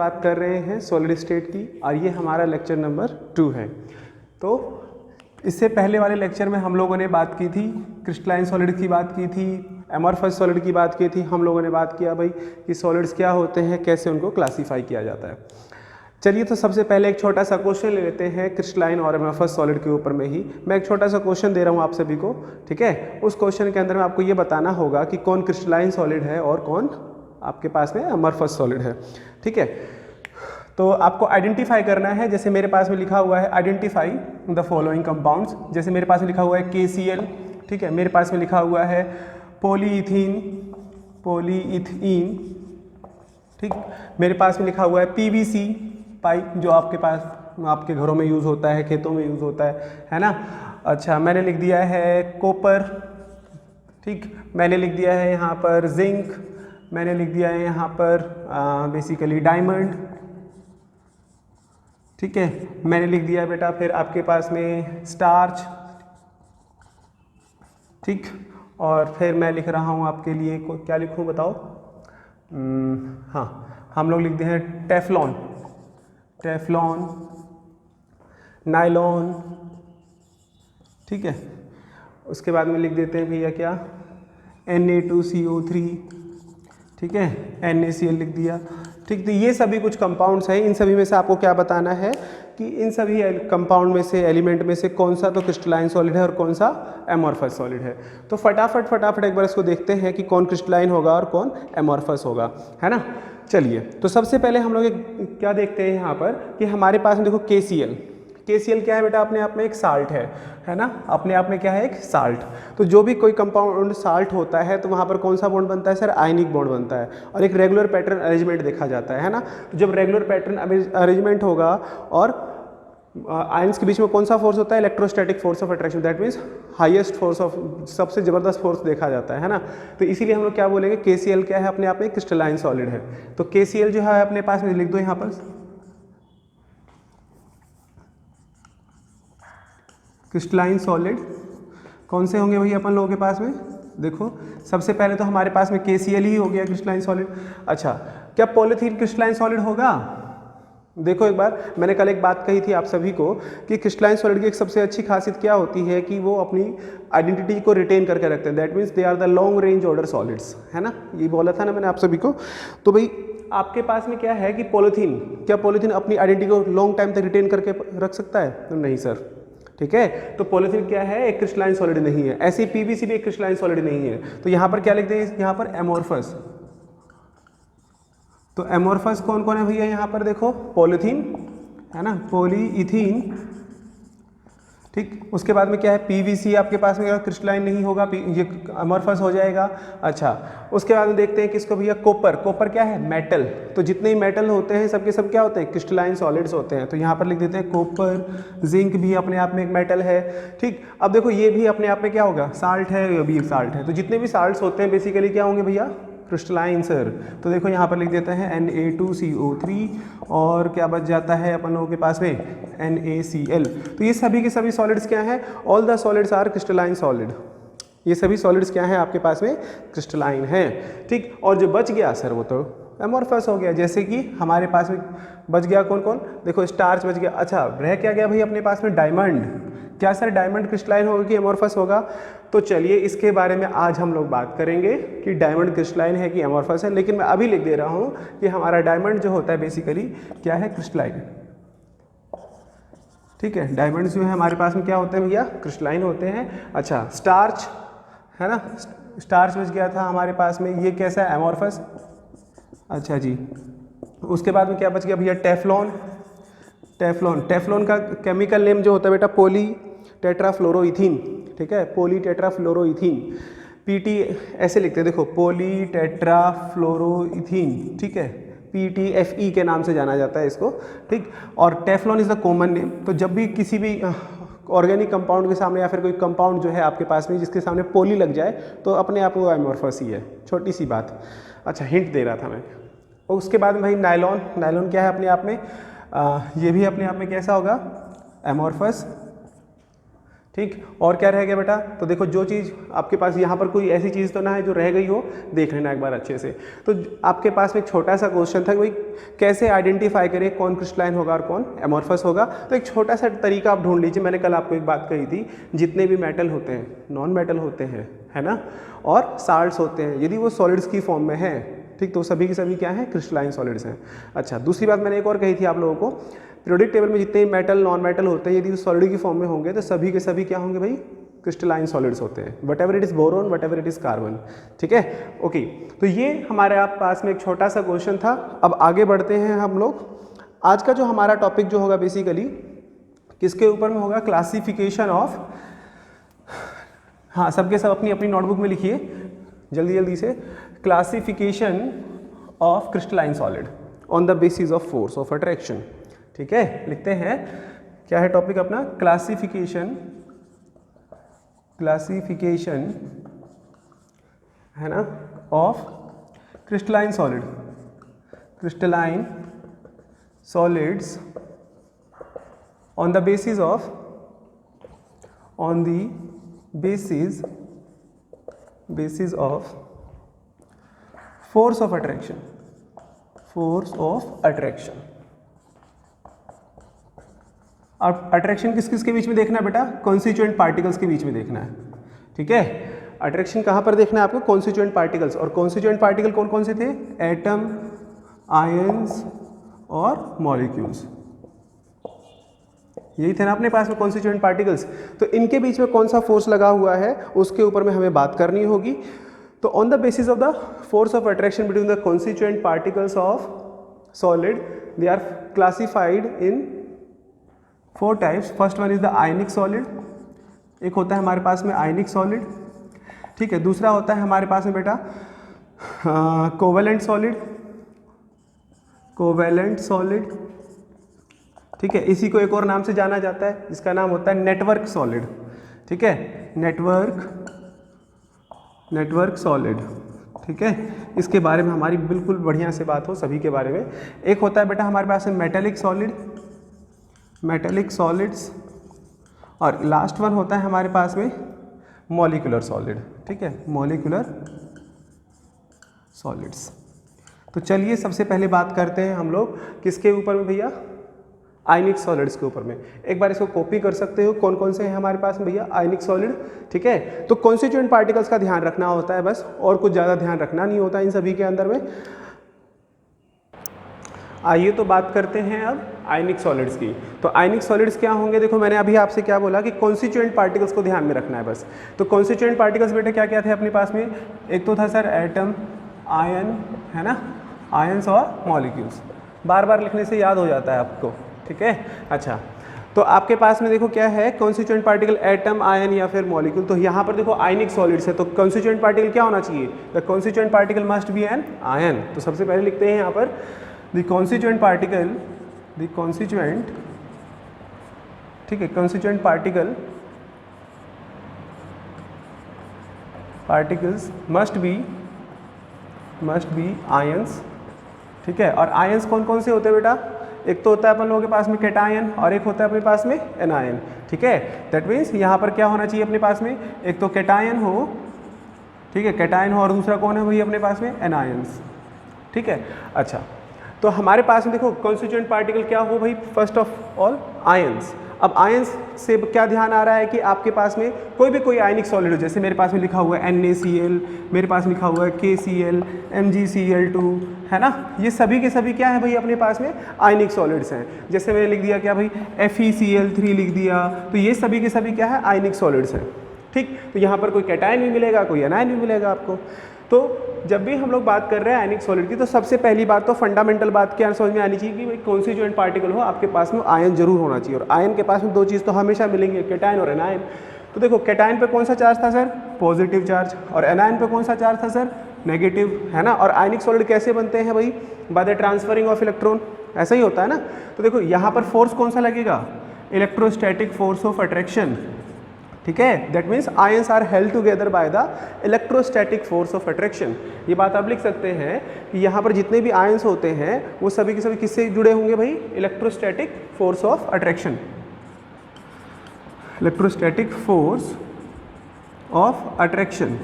बात कर रहे हैं सॉलिड स्टेट की और ये हमारा लेक्चर नंबर 2 है। तो इससे पहले वाले लेक्चर में हम लोगों ने बात की थी क्रिस्टलाइन सॉलिड की बात की थी, एमॉर्फस सॉलिड की बात की थी। हम लोगों ने बात किया भाई कि सॉलिड्स क्या होते हैं, कैसे उनको क्लासीफाई किया जाता है। चलिए तो सबसे पहले एक छोटा सा क्वेश्चन ले लेते हैं क्रिस्टलाइन और एमॉर्फस सॉलिड के ऊपर में ही। मैं एक छोटा सा क्वेश्चन दे रहा हूँ आप सभी को, ठीक है। उस क्वेश्चन के अंदर में आपको ये बताना होगा कि कौन क्रिस्टलाइन सॉलिड है और कौन आपके पास में एमॉर्फस सॉलिड है, ठीक है। तो आपको आइडेंटिफाई करना है, जैसे मेरे पास में लिखा हुआ है आइडेंटिफाई द फॉलोइंग कंपाउंड्स। जैसे मेरे पास में लिखा हुआ है KCl, ठीक है। मेरे पास में लिखा हुआ है पॉलीइथीन, ठीक। मेरे पास में लिखा हुआ है PVC पाइप, जो आपके पास आपके घरों में यूज़ होता है, खेतों में यूज़ होता है ना। अच्छा, मैंने लिख दिया है कॉपर, ठीक। मैंने लिख दिया है यहाँ पर जिंक, मैंने लिख दिया है यहाँ पर बेसिकली डायमंड, ठीक है। मैंने लिख दिया बेटा फिर आपके पास में स्टार्च, ठीक। और फिर मैं लिख रहा हूँ आपके लिए क्या लिखूँ बताओ। हाँ, हम लोग लिखते हैं टेफ्लॉन, नायलॉन, ठीक है। उसके बाद में लिख देते हैं भैया क्या Na2CO3, ठीक है। NaCl लिख दिया, ठीक। तो ये सभी कुछ कंपाउंड्स हैं। इन सभी में से आपको क्या बताना है कि इन सभी कंपाउंड में से, एलिमेंट में से कौन सा तो क्रिस्टलाइन सॉलिड है और कौन सा एमॉर्फस सॉलिड है। तो फटाफट एक बार इसको देखते हैं कि कौन क्रिस्टलाइन होगा और कौन एमॉर्फस होगा, है ना। चलिए, तो सबसे पहले हम लोग क्या देखते हैं यहाँ पर कि हमारे पास में देखो KCl क्या है बेटा, अपने आप में एक साल्ट है ना। अपने आप में क्या है, एक साल्ट। तो जो भी कोई कंपाउंड साल्ट होता है तो वहाँ पर कौन सा बॉन्ड बनता है सर, आयनिक बॉन्ड बनता है और एक रेगुलर पैटर्न अरेंजमेंट देखा जाता है ना। तो जब रेगुलर पैटर्न अरेंजमेंट होगा और आयंस के बीच में कौन सा फोर्स होता है, electrostatic force of attraction, that means highest force of, सबसे ज़बरदस्त फोर्स देखा जाता है ना। तो इसीलिए हम लोग क्या बोलेंगे, KCl क्या है, अपने आप में क्रिस्टलाइन सॉलिड है। तो KCl जो है अपने पास में लिख दो यहाँ पर, क्रिस्टलाइन सॉलिड कौन से होंगे भैया अपन लोगों के पास में। देखो सबसे पहले तो हमारे पास में KCl ही हो गया क्रिस्टलाइन सॉलिड। अच्छा, क्या पॉलीथीन क्रिस्टलाइन सॉलिड होगा। देखो एक बार, मैंने कल एक बात कही थी आप सभी को कि क्रिस्टलाइन सॉलिड की एक सबसे अच्छी खासियत क्या होती है कि वो अपनी आइडेंटिटी को रिटेन करके रखते हैं, that means they are the long range order solids, है ना। ये बोला था ना मैंने आप सभी को। तो भाई आपके पास में क्या है कि पॉलीथीन, क्या पॉलीथीन अपनी आइडेंटिटी को लॉन्ग टाइम तक रिटेन करके रख सकता है, तो नहीं सर, ठीक है। तो पॉलीथीन क्या है, एक क्रिस्टलाइन सॉलिड नहीं है। ऐसे PVC भी एक क्रिस्टलाइन सॉलिड नहीं है। तो यहाँ पर क्या लिखते हैं, यहाँ पर एमॉर्फस। तो एमॉर्फस कौन कौन है भैया, यहाँ पर देखो पॉलीथीन है ना, पॉलीइथीन, ठीक। उसके बाद में क्या है PVC, आपके पास में क्रिस्टलाइन नहीं होगा, ये एमॉर्फस हो जाएगा। अच्छा, उसके बाद में देखते हैं किसको भैया, कॉपर क्या है, मेटल। तो जितने ही मेटल होते हैं सबके सब क्या होते हैं, क्रिस्टलाइन सॉलिड्स होते हैं। तो यहाँ पर लिख देते हैं कॉपर, जिंक भी अपने आप में एक मेटल है, ठीक। अब देखो ये भी अपने आप में क्या होगा, साल्ट है, ये भी एक साल्ट है। तो जितने भी साल्ट्स होते हैं बेसिकली क्या होंगे भैया, क्रिस्टलाइन सर। तो देखो यहाँ पर लिख देते हैं Na2CO3 और क्या बच जाता है अपन लोगों के पास में NaCl। तो ये सभी के सभी सॉलिड्स क्या हैं, all the solids are crystalline solid. ये सभी सॉलिड्स क्या हैं आपके पास में, क्रिस्टलाइन है, ठीक। और जो बच गया सर वो तो एमॉर्फस हो गया। जैसे कि हमारे पास में बच गया कौन कौन, देखो स्टार्च बच गया। अच्छा, रह क्या गया भाई अपने पास में, डायमंड। क्या सर डायमंड क्रिस्टलाइन होगा कि एमॉर्फस होगा। तो चलिए इसके बारे में आज हम लोग बात करेंगे कि डायमंड क्रिस्टलाइन है कि एमॉर्फस है। लेकिन मैं अभी लिख दे रहा हूँ कि हमारा डायमंड जो होता है बेसिकली क्या है, क्रिस्टलाइन, ठीक है। डायमंड जो है हमारे पास में क्या होते हैं भैया, क्रिस्टलाइन होते हैं। अच्छा, स्टार्च है ना, स्टार्च बच गया था हमारे पास में, ये कैसा है, एमॉर्फस। अच्छा जी, उसके बाद में क्या बच गया भैया, टेफ्लॉन का केमिकल नेम जो होता है बेटा पॉली टेट्राफ्लोरोइथीन, ठीक है, पॉली टेट्राफ्लोरोइथीन, PT ऐसे लिखते हैं, देखो पॉली टेट्राफ्लोरोइथीन, ठीक है, PTFE के नाम से जाना जाता है इसको, ठीक। और Teflon is the common name. तो जब भी किसी भी ऑर्गेनिक कंपाउंड के सामने या फिर कोई कंपाउंड जो है आपके पास में जिसके सामने पॉली लग जाए तो अपने आप वो एमॉर्फस ही है, छोटी सी बात। अच्छा, हिंट दे रहा था मैं। और उसके बाद में भाई नायलॉन क्या है अपने आप में, ये भी अपने आप में कैसा होगा, एमॉर्फस, ठीक। और क्या रह गया बेटा, तो देखो जो चीज़ आपके पास यहाँ पर कोई ऐसी चीज़ तो ना है जो रह गई हो, देख लेना एक बार अच्छे से। तो आपके पास में एक छोटा सा क्वेश्चन था कि भाई कैसे आइडेंटिफाई करें कौन क्रिस्टलाइन होगा और कौन एमॉर्फस होगा। तो एक छोटा सा तरीका आप ढूंढ लीजिए। मैंने कल आपको एक बात कही थी, जितने भी मेटल होते हैं, नॉन मेटल होते हैं, है ना, और साल्ट्स होते हैं, यदि वो सॉलिड्स की फॉर्म में है, ठीक, तो सभी के सभी क्या हैं, क्रिस्टलाइन सॉलिड्स हैं। अच्छा, दूसरी बात मैंने एक और कही थी आप लोगों को, पीरियोडिक टेबल में जितने मेटल नॉन मेटल होते हैं, यदि वो सॉलिड की फॉर्म में होंगे तो सभी के सभी क्या होंगे भाई, क्रिस्टलाइन सॉलिड्स होते हैं, what ever it is boron, what ever it is carbon. ठीक है, ओके। तो ये हमारे आप पास में एक छोटा सा क्वेश्चन था। अब आगे बढ़ते हैं हम लोग। आज का जो हमारा टॉपिक जो होगा बेसिकली किसके ऊपर में होगा, क्लासिफिकेशन ऑफ, हाँ सबके सब अपनी अपनी नोटबुक में लिखिए जल्दी जल्दी से, classification of crystalline solid on the basis of force of attraction. ठीक है, लिखते हैं, क्या है टॉपिक अपना, क्लासिफिकेशन है ना, of crystalline solids on the basis of force of attraction। अब अट्रैक्शन किस किस के बीच में देखना है बेटा, कॉन्स्टिट्यूएंट पार्टिकल्स के बीच में देखना है। ठीक है, अट्रैक्शन कहाँ पर देखना है आपको, कॉन्स्टिट्यूएंट पार्टिकल्स। और कॉन्स्टिट्यूएंट पार्टिकल कौन कौन से थे, एटम, आयंस और मॉलिक्यूल्स, यही थे ना अपने पास में कॉन्स्टिट्यूएंट पार्टिकल्स। तो इनके बीच में कौन सा फोर्स लगा हुआ है उसके ऊपर में हमें बात करनी होगी। तो on the basis of the force of attraction between the constituent particles of solid, they are classified in 4 types. First one is the ionic solid, एक होता है हमारे पास में आयनिक सॉलिड। ठीक है, दूसरा होता है हमारे पास में बेटा कोवेलेंट सॉलिड। ठीक है, इसी को एक और नाम से जाना जाता है, इसका नाम होता है नेटवर्क सॉलिड। ठीक है, नेटवर्क सॉलिड। ठीक है, इसके बारे में हमारी बिल्कुल बढ़िया से बात हो सभी के बारे में। एक होता है बेटा हमारे पास में मेटेलिक सॉलिड्स, और लास्ट वन होता है हमारे पास में मॉलिक्यूलर सॉलिड। ठीक है, मॉलिक्यूलर सॉलिड्स। तो चलिए सबसे पहले बात करते हैं हम लोग किसके ऊपर में भैया, आयनिक सॉलिड्स के ऊपर में। एक बार इसको कॉपी कर सकते हो, कौन कौन से हैं हमारे पास में भैया, आयनिक सॉलिड। ठीक है, तो कॉन्स्टिट्यूएंट पार्टिकल्स का ध्यान रखना होता है बस, और कुछ ज़्यादा ध्यान रखना नहीं होता इन सभी के अंदर में। आइए तो बात करते हैं अब आयनिक सॉलिड्स की। तो आयनिक सॉलिड्स क्या होंगे, देखो मैंने अभी आपसे क्या बोला कि कॉन्स्टिट्यूएंट पार्टिकल्स को ध्यान में रखना है बस। तो कॉन्स्टिट्यूएंट पार्टिकल्स बेटे क्या क्या थे अपने पास में, एक तो था सर एटम, आयन, है ना, आयंस और मॉलिक्यूल्स। बार बार लिखने से याद हो जाता है आपको। ठीक है, अच्छा, तो आपके पास में देखो क्या है, कॉन्स्टिट्यूएंट पार्टिकल एटम, आयन या फिर मॉलिक्यूल। तो यहाँ पर देखो आयनिक सॉलिड्स है, तो कॉन्स्टिट्यूएंट पार्टिकल क्या होना चाहिए, the constituent particle must be an ion. तो सबसे पहले लिखते हैं यहाँ पर द कॉन्स्टिट्यूएंट पार्टिकल, ठीक है, constituent particles must be ions. ठीक है, और आयंस कौन कौन से होते हैं बेटा, एक तो होता है अपन लोगों के पास में कैटायन और एक होता है अपने पास में एनायन। ठीक है, दैट मीन्स यहाँ पर क्या होना चाहिए अपने पास में, एक तो कैटायन हो, ठीक है, कैटायन हो, और दूसरा कौन है वही अपने पास में एनायंस। ठीक है, अच्छा, तो हमारे पास में देखो कॉन्स्टिट्यूएंट पार्टिकल क्या हो भाई, फर्स्ट ऑफ ऑल आयंस। अब आयंस से क्या ध्यान आ रहा है कि आपके पास में कोई आयनिक सॉलिड हो, जैसे मेरे पास में लिखा हुआ है NaCl, मेरे पास लिखा हुआ है KCl, MgCl2, है ना, ये सभी के सभी क्या है भाई अपने पास में आयनिक सॉलिड्स हैं। जैसे मैंने लिख दिया क्या भाई FeCl3 लिख दिया, तो ये सभी के सभी क्या है, आयनिक सॉलिड्स हैं। ठीक, तो यहाँ पर कोई कैटायन भी मिलेगा, कोई एनायन भी मिलेगा आपको। तो जब भी हम लोग बात कर रहे हैं आयनिक सॉलिड की, तो सबसे पहली बात तो फंडामेंटल बात क्या समझ में आनी चाहिए कि भाई कॉन्स्टिट्यूएंट पार्टिकल हो आपके पास में आयन जरूर होना चाहिए, और आयन के पास में 2 चीज़ तो हमेशा मिलेंगे, कैटायन और एनायन। तो देखो कैटायन पे कौन सा चार्ज था सर, पॉजिटिव चार्ज, और एनायन पे कौन सा चार्ज था सर, नेगेटिव, है ना। और आयनिक सॉलिड कैसे बनते हैं भाई, by the transferring of electron, ऐसा ही होता है ना। तो देखो यहाँ पर फोर्स कौन सा लगेगा, इलेक्ट्रोस्टैटिक फोर्स ऑफ अट्रैक्शन। ठीक है, that means ions are held together by the electrostatic force of attraction. ये बात आप लिख सकते हैं कि यहाँ पर जितने भी आयंस होते हैं वो सभी के सभी किससे जुड़े होंगे भाई, electrostatic force of attraction. Electrostatic force of attraction,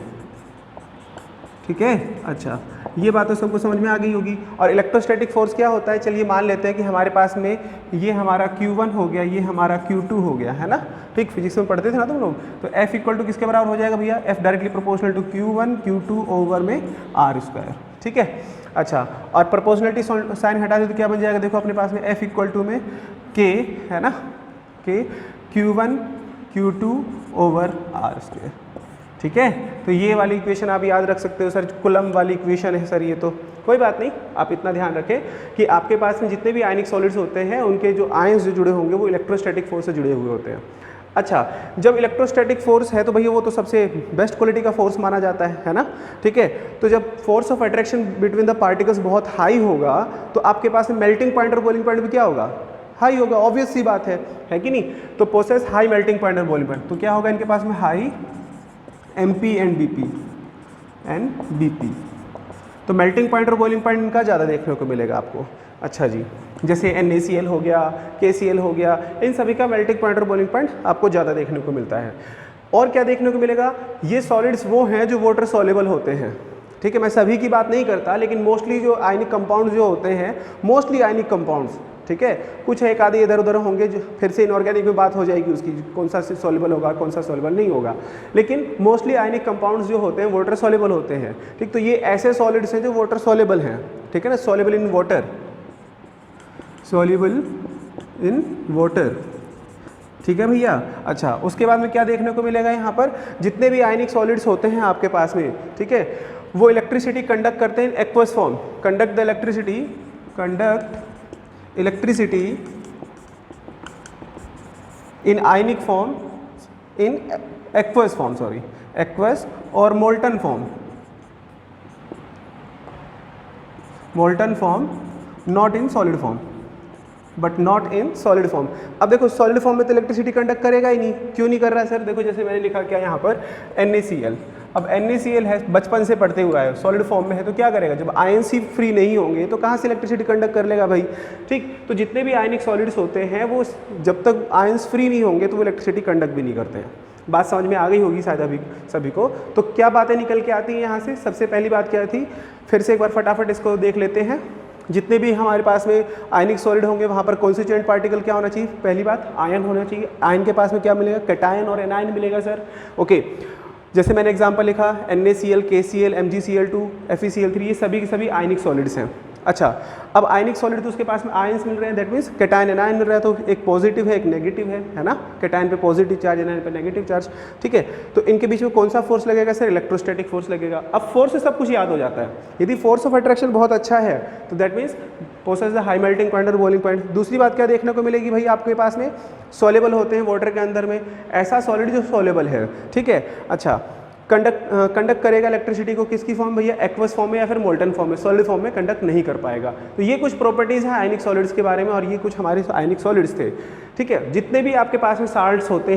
ठीक है। अच्छा, ये बात तो सबको समझ में आ गई होगी। और इलेक्ट्रोस्टैटिक फोर्स क्या होता है, चलिए मान लेते हैं कि हमारे पास में ये हमारा Q1 हो गया, ये हमारा Q2 हो गया, है ना। ठीक, फिजिक्स में पढ़ते थे ना तुम लोग। तो F इक्वल टू किसके बराबर हो जाएगा भैया, F directly proportional to Q1 Q2 over में R², ठीक है। अच्छा, और प्रोपोर्शनलिटी साइन हटा दे तो क्या बन जाएगा, देखो अपने पास में F इक्वल टू में K, है ना, K Q1 Q2 over R², ठीक है। तो ये वाली इक्वेशन आप याद रख सकते हो सर, कुलम वाली इक्वेशन है सर ये, तो कोई बात नहीं, आप इतना ध्यान रखें कि आपके पास में जितने भी आयनिक सॉलिड्स होते हैं उनके जो आयंस जो जुड़े होंगे वो इलेक्ट्रोस्टैटिक फोर्स से जुड़े हुए होते हैं। अच्छा, जब इलेक्ट्रोस्टैटिक फोर्स है तो भैया वो तो सबसे बेस्ट क्वालिटी का फोर्स माना जाता है ना, ठीक है। तो जब force of attraction between the particles बहुत हाई होगा तो आपके पास में मेल्टिंग पॉइंट और बॉइलिंग पॉइंट भी क्या होगा, हाई होगा, ऑब्वियस सी बात है कि नहीं। तो पोसेस हाई मेल्टिंग पॉइंट और बॉइलिंग पॉइंट, तो क्या होगा इनके पास में हाई MP एंड BP। तो मेल्टिंग पॉइंट और बॉइलिंग पॉइंट इनका ज़्यादा देखने को मिलेगा आपको। अच्छा जी, जैसे NaCl हो गया, KCl हो गया, इन सभी का मेल्टिंग पॉइंट और बॉइलिंग पॉइंट आपको ज़्यादा देखने को मिलता है। और क्या देखने को मिलेगा, ये सॉलिड्स वो हैं जो वाटर सॉल्युबल होते हैं, ठीक है। मैं सभी की बात नहीं करता, लेकिन मोस्टली जो आयनिक कंपाउंड्स जो होते हैं, मोस्टली आयनिक कंपाउंड्स, ठीक है। कुछ एक आधे इधर उधर होंगे जो फिर से इनऑर्गेनिक में बात हो जाएगी उसकी, कौन सा सॉल्युबल होगा कौन सा सॉल्युबल नहीं होगा, लेकिन मोस्टली आयनिक कंपाउंड्स जो होते हैं वाटर सॉल्युबल होते हैं, ठीक। तो ये ऐसे सॉलिड्स हैं जो वाटर सॉल्युबल हैं, ठीक है ना, soluble in water, soluble in water, ठीक है भैया। अच्छा, उसके बाद में क्या देखने को मिलेगा यहाँ पर, जितने भी आयनिक सॉलिड्स होते हैं आपके पास में, ठीक है, वो इलेक्ट्रिसिटी कंडक्ट करते हैं aqueous form, conduct the electricity in ionic form, in aqueous form, sorry aqueous और molten form, not in solid form, but not in solid form. अब देखो सॉलिड फॉर्म में तो इलेक्ट्रिसिटी कंडक्ट करेगा ही नहीं, क्यों नहीं कर रहा है सर, देखो जैसे मैंने लिखा क्या यहाँ पर NaCl। अब NaCl है, बचपन से पढ़ते हुआ है, सॉलिड फॉर्म में है, तो क्या करेगा, जब आयंस ही फ्री नहीं होंगे तो कहाँ से इलेक्ट्रिसिटी कंडक्ट कर लेगा भाई, ठीक। तो जितने भी आयनिक सॉलिड्स होते हैं वो जब तक आयंस फ्री नहीं होंगे तो वो इलेक्ट्रिसिटी कंडक्ट भी नहीं करते हैं। बात समझ में आ गई होगी शायद अभी सभी को। तो क्या बातें निकल के आती हैं यहाँ से, सबसे पहली बात क्या थी, फिर से एक बार फटाफट इसको देख लेते हैं। जितने भी हमारे पास में आयनिक सॉलिड होंगे वहाँ पर कॉन्स्टिट्यूएंट पार्टिकल क्या होना चाहिए, पहली बात आयन होना चाहिए। आयन के पास में क्या मिलेगा, कैटायन और एनायन मिलेगा सर, ओके। जैसे मैंने एग्जांपल लिखा NaCl, KCl, MgCl2, FeCl3, ये सभी के सभी आयनिक सॉलिड्स हैं। अच्छा, अब आयनिक सॉलिड तो उसके पास में आयंस मिल रहे हैं, दैट मीन्स कैटायन एनायन मिल रहा है, तो एक पॉजिटिव है एक नेगेटिव है ना, कैटायन पे पॉजिटिव चार्ज, एनायन पे नेगेटिव चार्ज, ठीक है। तो इनके बीच में कौन सा फोर्स लगेगा सर, इलेक्ट्रोस्टैटिक फोर्स लगेगा। अब फोर्स से सब कुछ याद हो जाता है, यदि फोर्स ऑफ अट्रैक्शन बहुत अच्छा है तो that means possess the high melting point और बॉइलिंग पॉइंट। दूसरी बात क्या देखने को मिलेगी भाई, आपके पास में सॉल्युबल होते हैं वाटर के अंदर में, ऐसा सॉलिड जो सॉल्युबल है, ठीक है। अच्छा, कंडक्ट करेगा इलेक्ट्रिसिटी को किसकी फॉर्म भैया, एक्वस फॉर्म में या फिर मोल्टन फॉर्म में, सॉलिड फॉर्म में कंडक्ट नहीं कर पाएगा। तो ये कुछ प्रॉपर्टीज़ हैं आयनिक सॉलिड्स के बारे में, और ये कुछ हमारे आयनिक सॉलिड्स थे, ठीक है। जितने भी आपके पास में साल्ट्स होते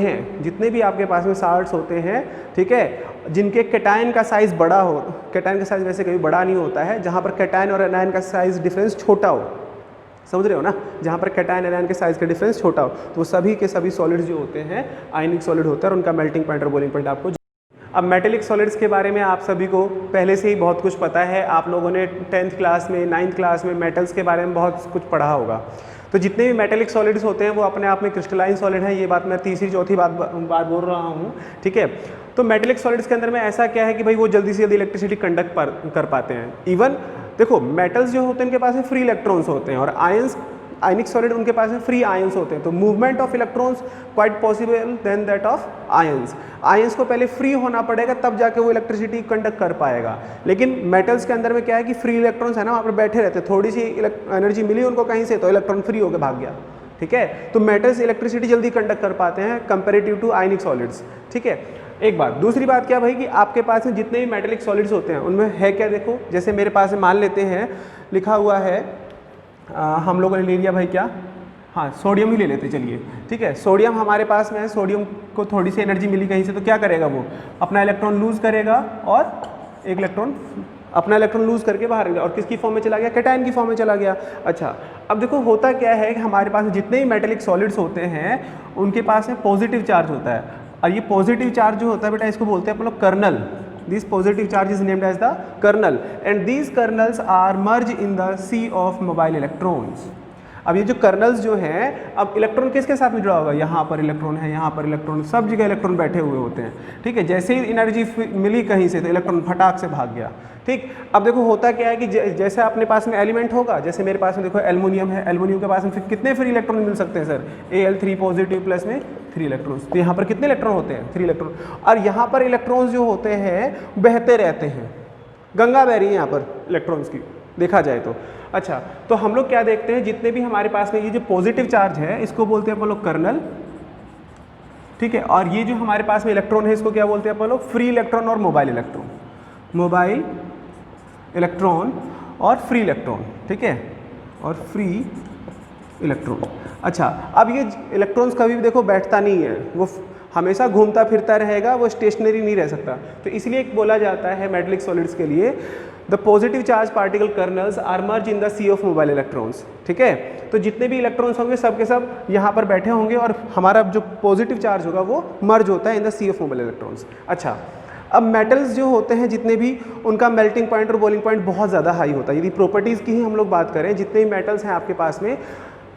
हैं, ठीक है, जिनके कैटायन का साइज़ बड़ा हो, कैटायन का साइज़ वैसे कभी बड़ा नहीं होता है, जहाँ पर कैटायन और एनायन का साइज़ डिफरेंस छोटा हो, समझ रहे हो ना, जहाँ पर कैटायन एनायन के साइज़ का डिफरेंस छोटा हो, तो वो सभी के सभी सॉलिड्स जो होते हैं आयनिक सॉलिड होता है, और उनका मेल्टिंग पॉइंट और बॉइलिंग पॉइंट आपको। अब मेटेलिक सॉलिड्स के बारे में आप सभी को पहले से ही बहुत कुछ पता है, आप लोगों ने 10th क्लास में 9th क्लास में मेटल्स के बारे में बहुत कुछ पढ़ा होगा। तो जितने भी मेटेलिक सॉलिड्स होते हैं वो अपने आप में क्रिस्टलाइन सॉलिड है, ये बात मैं तीसरी चौथी बार बोल रहा हूँ, ठीक है। तो मेटेलिक सॉलिड्स के अंदर में ऐसा क्या है कि भाई वो जल्दी से जल्दी इलेक्ट्रिसिटी कंडक्ट कर पाते हैं। इवन देखो मेटल्स जो होते हैं उनके पास में फ्री इलेक्ट्रॉन्स होते हैं, और आयनिक सॉलिड उनके पास में फ्री आयंस होते हैं, तो movement of electrons quite possible than that of ions. Ions को पहले फ्री होना पड़ेगा तब जाके वो इलेक्ट्रिसिटी कंडक्ट कर पाएगा। लेकिन मेटल्स के अंदर में क्या है कि फ्री इलेक्ट्रॉन्स है ना, वहाँ पर बैठे रहते हैं, थोड़ी सी एनर्जी मिली उनको कहीं से तो इलेक्ट्रॉन फ्री होकर भाग गया, ठीक है। तो मेटल्स इलेक्ट्रिसिटी जल्दी कंडक्ट कर पाते हैं कंपेरेटिव टू आयनिक सॉलिड्स, ठीक है। एक बात, दूसरी बात क्या भाई कि आपके पास में जितने भी मेटेलिक सॉलिड्स होते हैं उनमें है क्या, देखो जैसे मेरे पास मान लेते हैं लिखा हुआ है, हम लोगों ने ले लिया भाई क्या, हाँ सोडियम ही ले लेते चलिए, ठीक है। सोडियम हमारे पास में है, सोडियम को थोड़ी सी एनर्जी मिली कहीं से, तो क्या करेगा वो अपना इलेक्ट्रॉन लूज करेगा और एक इलेक्ट्रॉन अपना इलेक्ट्रॉन लूज करके बाहर निकला और किसकी फॉर्म में चला गया, कैटायन की फॉर्म में चला गया। अच्छा, अब देखो होता क्या है कि हमारे पास जितने भी मेटेलिक सॉलिड्स होते हैं उनके पास में पॉजिटिव चार्ज होता है, और ये पॉजिटिव चार्ज जो होता है बेटा इसको बोलते हैं अपन लोग kernel. This positive charge is named as the kernel and these kernels are merge in the sea of mobile electrons. अब ये जो कर्नल्स जो हैं, अब इलेक्ट्रॉन किसके साथ में जुड़ा होगा, यहाँ पर इलेक्ट्रॉन है, यहाँ पर इलेक्ट्रॉन, सब जगह इलेक्ट्रॉन बैठे हुए होते हैं। ठीक है, जैसे ही एनर्जी मिली कहीं से तो इलेक्ट्रॉन फटाक से भाग गया। ठीक, अब देखो होता क्या है कि जैसे अपने पास में एलिमेंट होगा, जैसे मेरे पास में देखो एल्युमिनियम है, एल्युमिनियम के पास में फिर कितने फ्री इलेक्ट्रॉन मिल सकते हैं सर, Al3 पॉजिटिव प्लस में 3 इलेक्ट्रॉन्स। तो यहाँ पर कितने इलेक्ट्रॉन होते हैं, 3 इलेक्ट्रॉन। और यहाँ पर इलेक्ट्रॉन्स जो होते हैं बहते रहते हैं, गंगा बह रही है यहाँ पर इलेक्ट्रॉन्स की देखा जाए तो। अच्छा, तो हम लोग क्या देखते हैं, जितने भी हमारे पास में ये जो पॉजिटिव चार्ज है इसको बोलते हैं अपन लोग कर्नल। ठीक है, और ये जो हमारे पास में इलेक्ट्रॉन है इसको क्या बोलते हैं अपन लोग, फ्री इलेक्ट्रॉन और मोबाइल इलेक्ट्रॉन, मोबाइल इलेक्ट्रॉन और फ्री इलेक्ट्रॉन। ठीक है, और फ्री इलेक्ट्रॉन। अच्छा, अब ये इलेक्ट्रॉन्स कभी भी देखो बैठता नहीं है, वो हमेशा घूमता फिरता रहेगा, वो स्टेशनरी नहीं रह सकता। तो इसलिए बोला जाता है मेटेलिक सॉलिड्स के लिए the positive charge particle kernels are merge in the sea of mobile electrons. ठीक है, तो जितने भी इलेक्ट्रॉन्स होंगे सब के सब यहाँ पर बैठे होंगे और हमारा जो पॉजिटिव चार्ज होगा वो मर्ज होता है in the sea of mobile electrons. अच्छा, अब मेटल्स जो होते हैं जितने भी, उनका मेल्टिंग पॉइंट और बॉइलिंग पॉइंट बहुत ज़्यादा हाई होता है। यदि प्रॉपर्टीज़ की ही हम लोग बात करें, जितने भी मेटल्स हैं आपके पास में,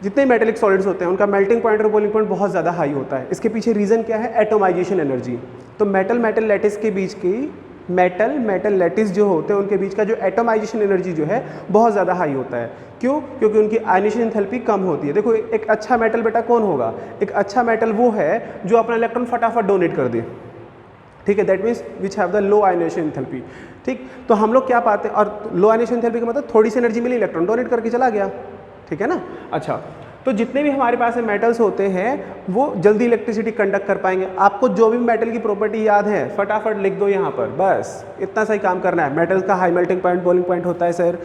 जितने मेटेलिक सॉलिड्स होते हैं उनका मेल्टिंग पॉइंट और बॉइलिंग पॉइंट बहुत ज़्यादा हाई होता है। इसके पीछे रीज़न क्या है, एटोमाइजेशन एनर्जी। तो मेटल लैटिस के बीच की मेटल लैटिस जो होते हैं उनके बीच का जो एटोमाइजेशन एनर्जी जो है बहुत ज़्यादा हाई होता है। क्यों? क्योंकि उनकी आयनाइजेशन एंथैल्पी कम होती है। देखो एक अच्छा मेटल बेटा कौन होगा, एक अच्छा मेटल वो है जो अपना इलेक्ट्रॉन फटाफट डोनेट कर दे। ठीक है, that means which have the low ionisation enthalpy. ठीक, तो हम लोग क्या पाते हैं, और लो आयनाइजेशन एंथैल्पी का मतलब थोड़ी सी एनर्जी मिली, इलेक्ट्रॉन डोनेट करके चला गया। ठीक है ना। अच्छा, तो जितने भी हमारे पास मेटल्स होते हैं वो जल्दी इलेक्ट्रिसिटी कंडक्ट कर पाएंगे। आपको जो भी मेटल की प्रॉपर्टी याद है फटाफट लिख दो यहाँ पर, बस इतना सही काम करना है। मेटल का high melting point, boiling point होता है सर,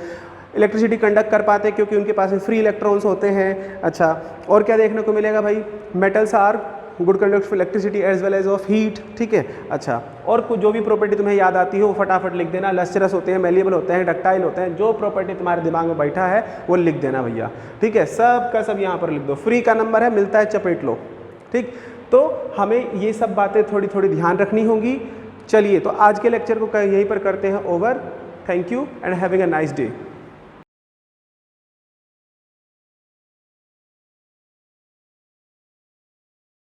इलेक्ट्रिसिटी कंडक्ट कर पाते हैं क्योंकि उनके पास में फ्री इलेक्ट्रॉन्स होते हैं। अच्छा, और क्या देखने को मिलेगा भाई, metals are good conductor of electricity as well as of heat. ठीक है। अच्छा, और कुछ जो भी प्रॉपर्टी तुम्हें याद आती है वो फटाफट लिख देना। लस्टरस होते हैं, मेलिएबल होते हैं, डक्टाइल होते हैं, जो प्रॉपर्टी तुम्हारे दिमाग में बैठा है वो लिख देना भैया। ठीक है, सब का सब यहाँ पर लिख दो। फ्री का नंबर है, मिलता है चपेट लो। ठीक, तो हमें ये सब बातें थोड़ी थोड़ी ध्यान रखनी होंगी। चलिए, तो आज के लेक्चर को यहीं पर करते हैं over. Thank you and having a nice day.